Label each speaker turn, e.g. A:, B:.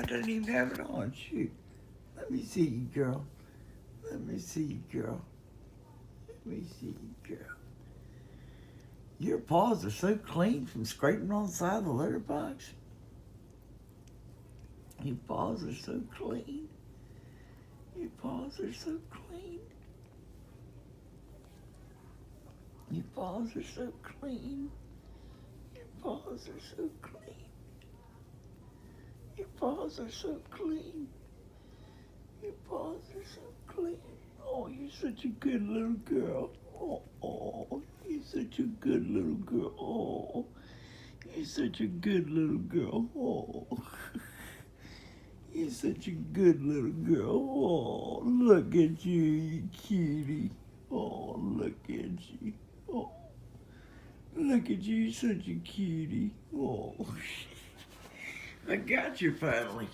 A: don't even have it on. Shoot. Let me see you, girl. Let me see you, girl. Let me see you, girl. Your paws are so clean from scraping on the side of the litter box. Your paws are so clean. Your paws are so clean. Your paws are so clean. Your paws are so clean. Your paws are so clean. Your paws are so clean. Oh, you're such a good little girl. Oh, you're such a good little girl. Oh, you're such a good little girl. Oh, you're such a good little girl. Oh, look at you, you cutie. Oh, look at you. Oh, look at you, you're such a cutie. Oh, I got you finally.